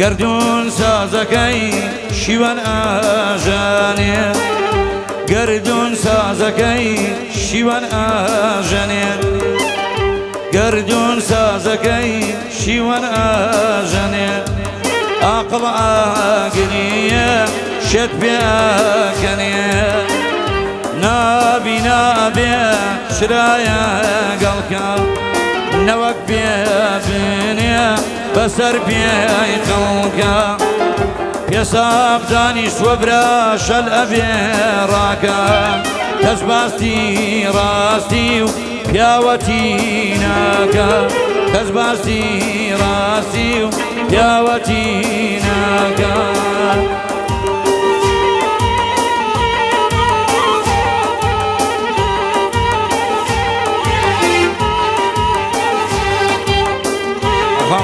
گردون سازەکەی شیوەن ئاژانێ گردون سازەکەی شیوەن ئاژەنێ گردون سازەکەی شیوەن ئاژەنێ عاقڵ ئاگریە شێت پێکەنێ نابی نابێ شرایە گەڵکە نەوەک پێ بنێ بەسەر پێی خەڵکە پێساب دانیشتوە برا شەل ئەبێ ڕاکە کەس باستی ڕاستی و پیاوەتی ناکە کەس باستی ڕاستی و پیاوەتی ناکە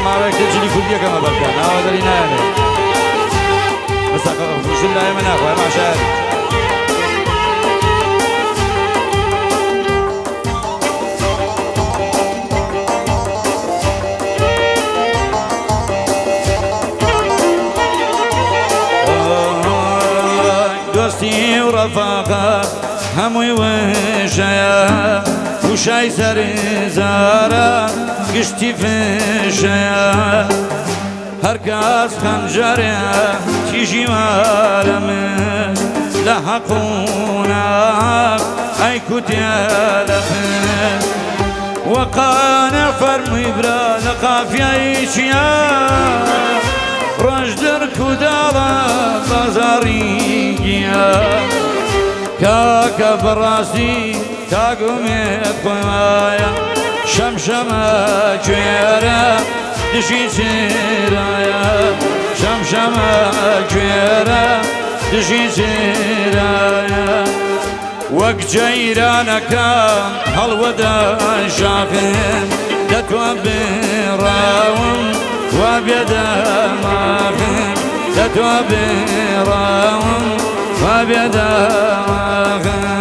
ماوەیەکتە جلی کوردیەکەمە بەرکە ناوەدەری نایانێ بەسەقە فوشل لای من ناخوای ماشایەری دۆستی و ڕەفاقە هەمووی وشەیە وشای سەرزارە گشتی فشەیە هەر کەس خەنجەرێ تیژی وارە من لە حەق و ناحەق ئەی کوتێ لە من وەقانە فەرمووی برا لە قافیەی چیە ڕۆژ دەرک و داڵە بازاڕی گیە کاکە بەڕاستی کاگومێت خۆی وایە شەمشەمە کوێرە دژی چێرایە شەمشەمە کوێرە دژی چێرایە وەک جەیرانەکە هەڵوەدە شاخن دەتوە بێڕاوم وا بێدەماخن دەتوە بێڕاوم وا بێدەماخن